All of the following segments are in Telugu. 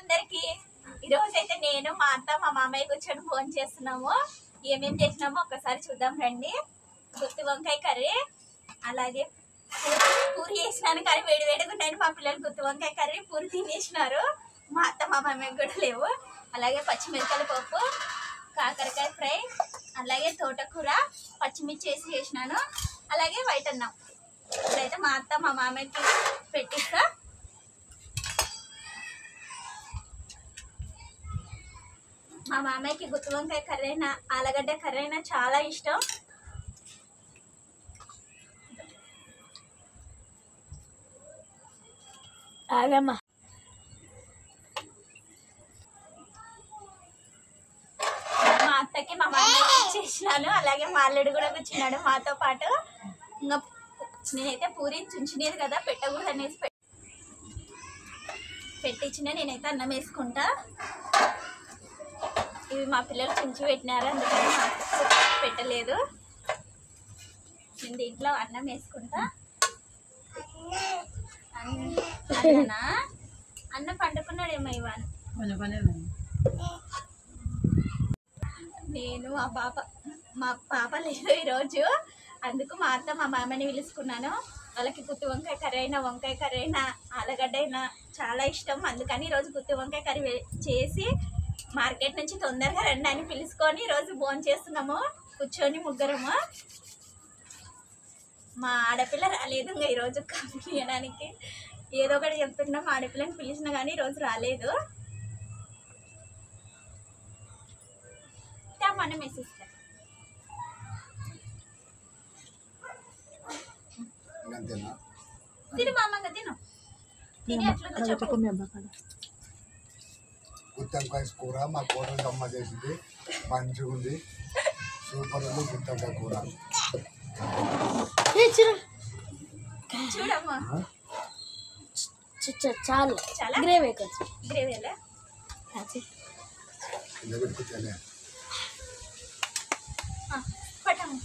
అందరికి ఈరోజు అయితే నేను మా అత్త మా మామయ్య కూర్చొని ఫోన్ చేస్తున్నాము. ఏమేమి చేసినామో ఒక్కసారి చూద్దాం రండి. గుత్తి వంకాయ కర్రీ, అలాగే పూరి వేసినాను కానీ వేడి వేడిగా ఉన్నాయని మా పిల్లలు గుత్తి వంకాయ కర్రీ పూరి తినేసినారు. మా అత్త మా మామయ్య కూడా లేవు. అలాగే పచ్చిమిరపకాయల పప్పు, కాకరకాయ ఫ్రై, అలాగే తోటకూర పచ్చిమిర్చి వేసి చేసినాను. అలాగే వైట్ అన్నం. ఇప్పుడైతే మా అత్త మా మామయ్యకి పెట్టిస్తా. మా మామయ్యకి గుత్తి వంకాయ కర్రీ అయినా ఆలుగడ్డ కర్రీ అయినా చాలా ఇష్టం. ఆగమ్మా. మా అత్తకి మా మామయ్యకి చేసినాను. అలాగే మా అల్లుడు కూడా కూర్చున్నాడు మాతో పాటు. ఇంకా నేనైతే పూరి చుంచినేది కదా పెట్టకూడదు అనేసి పెట్టించిన. నేనైతే అన్నం వేసుకుంటా. ఇవి మా పిల్లలు చుంచి పెట్టినారు, అందుకని నాకు పెట్టలేదు. నేను దీంట్లో అన్నం వేసుకుంటా. అన్ననా అన్న పండుకున్నాడేమో ఇవాళ. నేను మా పాప లేదు ఈరోజు, అందుకు మా అత్త మా మామని పిలుచుకున్నాను. వాళ్ళకి గుత్తి వంకాయ కర్రీ అయినా వంకాయ కర్రీ అయినా ఆలుగడ్డ అయినా చాలా ఇష్టం. అందుకని ఈరోజు గుత్తి వంకాయ కర్రీ చేసి మార్కెట్ నుంచి తొందరగా రండి అని పిలుచుకొని ఈరోజు భోజనం చేస్తున్నాము కూర్చొని ముగ్గురము. మా ఆడపిల్ల రాలేదు ఇంకా ఈరోజు చేయడానికి. ఏదో ఒకటి చెప్తున్నాం, ఆడపిల్లని పిలిచినా కానీ ఈరోజు రాలేదు. మనం వేసిస్తాం. తిను మామగా తిను. తిని అట్లా చెప్పు. గుత్తొంకాయ కూర మా కూరలు అమ్మ చేసింది, మంచిగా ఉంది, సూపర్ ఉంది గుత్తొంకాయ కూర. చూడమ్మా చాలు, చాలా గ్రేవీ గ్రేవీలా పెట్టుకుంటే పట్టము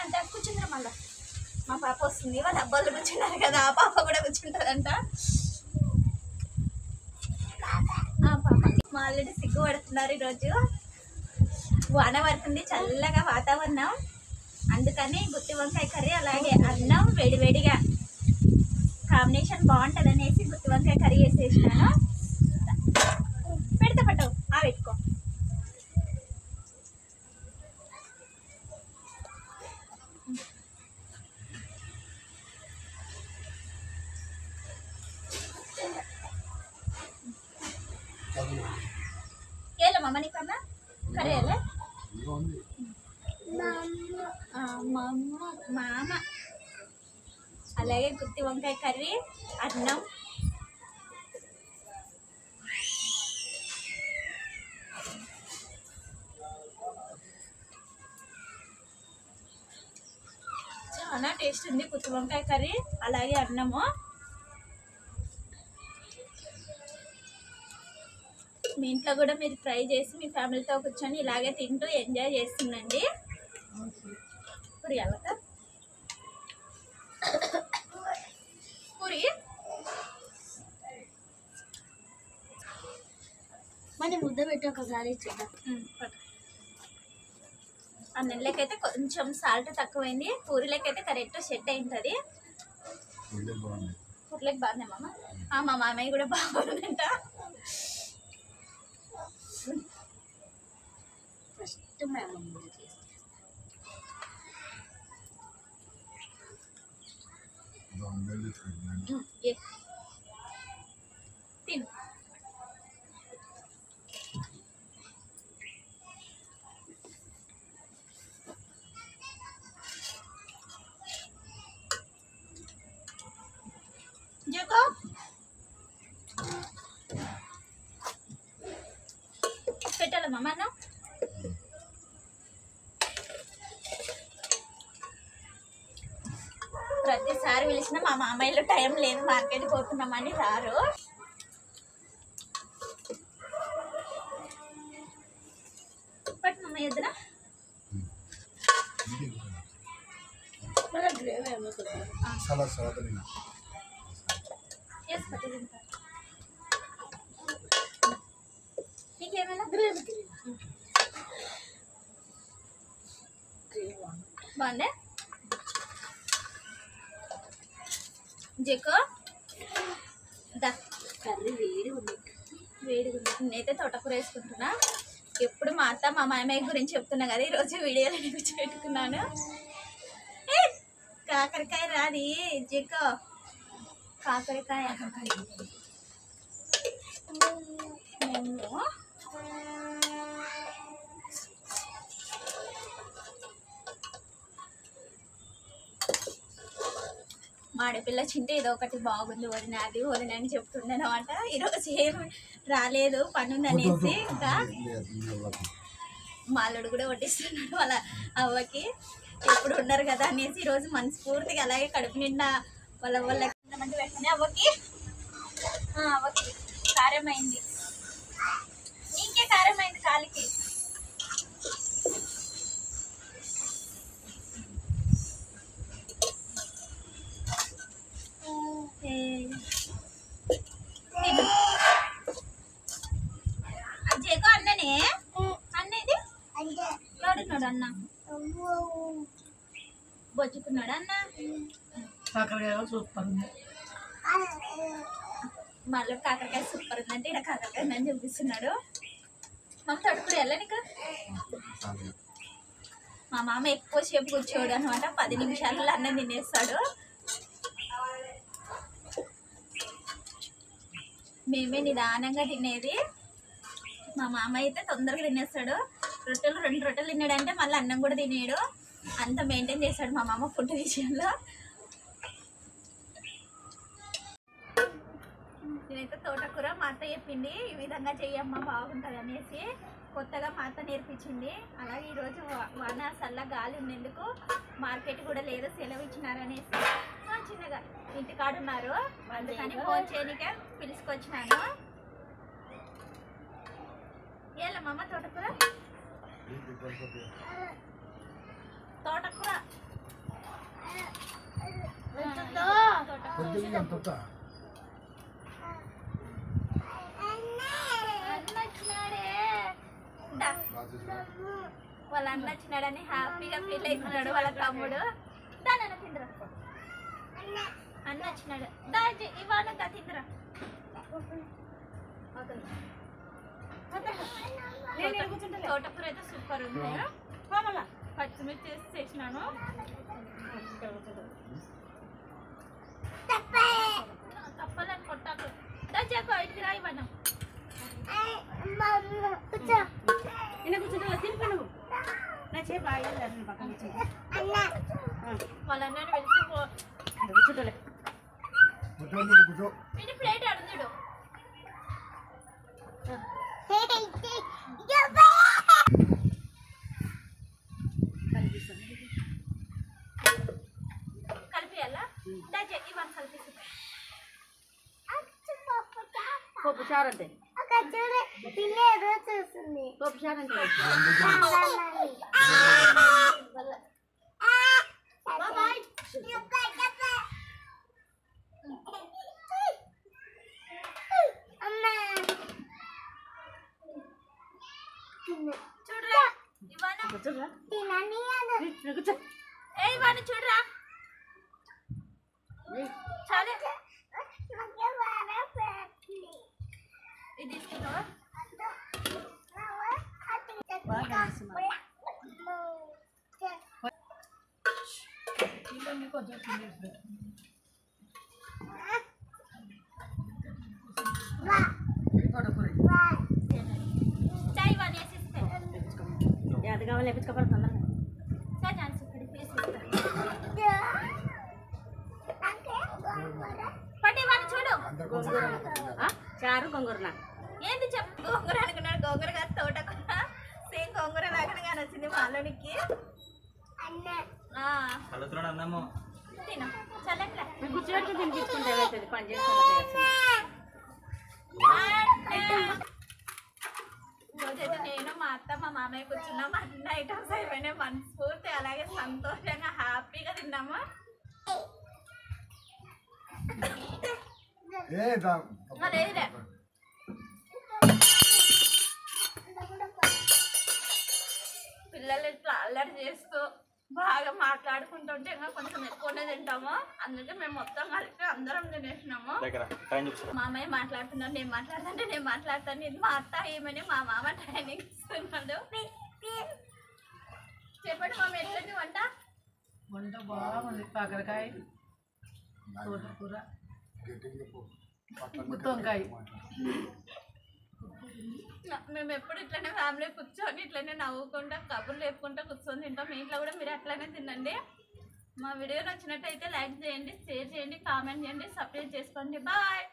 అంట. కూర్చుంటారు మళ్ళా. మా పాప వస్తుంది, వాళ్ళ అబ్బాయిలు కూర్చున్నారు కదా, ఆ పాప కూడా కూర్చుంటారంట. పాప మా ఆల్రెడీ సిగ్గుపడుతున్నారు. ఈరోజు వాన పడుతుంది, చల్లగా వాతావరణం, అందుకని గుత్తి వంకాయ కర్రీ అలాగే అన్నం వేడివేడిగా కాంబినేషన్ బాగుంటుంది అనేసి గుత్తి వంకాయ కర్రీ వేసేసినాను. పెడతా పట్టవు పెట్టుకో. ఏలమ్మా నీకన్నా కర్రీ వేయాలి. మామ అలాగే గుత్తి వంకాయ కర్రీ, అన్నం, చాలా టేస్ట్ ఉంది గుత్తి వంకాయ కర్రీ అలాగే అన్నము. మీ ఇంట్లో కూడా మీరు ట్రై చేసి మీ ఫ్యామిలీతో కూర్చొని ఇలాగే తింటూ ఎంజాయ్ చేస్తుండండి. పూరి అలక పూరి మరి ముద్ద పెట్టి ఒకసారి చూద్దాం. అన్నంలోకైతే కొంచెం సాల్ట్ తక్కువైంది, పూరిలోకైతే కరెక్ట్ సెట్ అయింటుంది. పూరిలోకి బాగుంది మామ. మా మామయ్య కూడా బాగుందంట. ఫస్ట్ మేము తిను. జగో పెట్టాలమ్మా మనం. ప్రతిసారి పిలిచిన మా మామయ్యలో టైం లేదు, మార్కెట్కి పోతున్నామని రారు. బట్ మమ్మ ఎదురా Salah salah tadi. Yes, pati din pa. బాగుంది జెకో దా కర్రీ వేడి ఉంది. వేడిగా ఉంది. నేనైతే తోటకూర వేసుకుంటున్నా. ఎప్పుడు మా అత్త మా మామయ్య గురించి చెప్తున్నా కదా, ఈరోజు వీడియోలో పెట్టుకున్నాను. కాకరకాయ రాది జెకో, కాకరకాయ మేము మాడపిల్ల చింటే ఏదో ఒకటి బాగుంది వదిన, అది వదిన అని చెప్తుండే అనమాట. ఈరోజు ఏం రాలేదు పనుంది అనేసి ఇంకా మాలుడు కూడా వడ్డిస్తున్నాడు వాళ్ళ అవ్వకి. ఎప్పుడు ఉన్నారు కదా అనేసి ఈరోజు మనస్ఫూర్తిగా అలాగే కడుపు నిండా వాళ్ళ మంది పెట్టిన అవ్వకి కారం అయింది. నీకే కారం అయింది కాలికి. జేగో అన్ననే అన్నది ఎవడున్నాడు అన్న బొచ్చుకున్నాడు అన్న. మళ్ళీ కాకరకాయ సూపర్ ఉందంటే ఇక్కడ కాకరకాయ ఉందని చూపిస్తున్నాడు. మామ తడుపుడు వెళ్ళ నీకు. మా మామ ఎక్కువసేపు కూర్చోడు అనమాట, 10 నిమిషాలలో అన్నం తినేస్తాడు. మేమే నిదానంగా తినేది. మా మామ అయితే తొందరగా తినేస్తాడు. రొట్టెలు 2 రొట్టెలు తిన్నాడంటే మళ్ళీ అన్నం కూడా తినేయడు. అంత మెయింటైన్ చేస్తాడు మా మామ ఫుడ్ విషయంలో. నేనైతే తోటకూర మా అత్త చెప్పింది ఈ విధంగా చెయ్యమ్మా బాగుంటుంది అనేసి, కొత్తగా మా అత్త నేర్పించింది. అలాగే ఈరోజు వాన చల్ల గాలి ఉన్నందుకు మార్కెట్ కూడా లేదు, సెలవు ఇచ్చినారనేసి చిన్నగా ఇంటికాడున్నారు, అందుకని ఫోన్ చేయనికే పిలుచుకొచ్చినాను. ఏలమ్మమ్మ తోటకూర తోటకూర అన్న వచ్చినాడే, వాళ్ళ అన్న వచ్చినాడని హ్యాపీగా ఫీల్ అవుతున్నాడు వాళ్ళ తమ్ముడు. దాని తిందరా అన్న వచ్చినాడు, దా ఇవాళ దా తిందరా. తోటకూర అయితే సూపర్ ఉంది. పచ్చిమిర్చి వేసి చేసినాను. తప్పదని కొట్టాకు దాచాకు ఇటు రా ఇవ్వను. వాళ్ళని పిలిచి ప్లేట్ అడుగుడు. కలిపియాలా ఇవన్నీ కలిపి పప్పు చారు అంటే పప్పు చారు అంటే చూడరా ఇవాను చూడరా చాలే ఇది తీసుకున్నావా. చాయ్ ఇవన్నీ వేసిస్తే అది కావాలి లేపించుకోపడుతుందా చాయ్ ఛాన్స్ ఇక్కడ వేసిస్తా. పట్టి ఇవన్నీ చూడు. చారు గొంగూరనా ఏంటి చెప్పు. గోంగూర అనుకున్నాడు, గోంగూర కాదు తోటకూర. సేమ్ గోంగూర లాగానే కానీ వచ్చింది మా అల్లుడికి. తిను చల్లట్లే కూర్చోబెట్టి తినిపించుకుంటే అవుతుంది పని చేసుకుంటే. రోజైతే నేను మా అత్త మా మామయ్య కూర్చున్నాం. అన్ని ఐటమ్స్ అయిపోయినాయి. మనస్ఫూర్తి అలాగే సంతోషంగా హ్యాపీగా తిన్నాము. లేదులే పిల్లలు ఇట్లా అల్లరి చేస్తూ బాగా మాట్లాడుకుంటుంటే ఇంకా కొంచెం ఎక్కువనే తింటాము. అందుకే మేము మొత్తం కలిపి అందరం తినేసినాము. మామయ్య మాట్లాడుతున్నాడు, నేను మాట్లాడతాను. ఇది మా అత్త ఏమని మా మామ ట్రైనింగ్ ఇస్తున్నాడు. చెప్పండి మామ, ఎట్లండి వంట? వంట బాగుంది. కాకరకాయ, తోటకూర, గుత్తి వంకాయ. మేము ఎప్పుడు ఇట్లనే ఫ్యామిలీ కూర్చొని ఇట్లనే నవ్వుకుంటా కబుర్లు చెప్పుకుంటా కూర్చొని తింటాం. మీ ఇంట్లో కూడా మీరు అట్లనే తినండి. మా వీడియో నచ్చినట్టయితే లైక్ చేయండి, షేర్ చేయండి, కామెంట్ చేయండి, సబ్స్క్రైబ్ చేసుకోండి. బాయ్.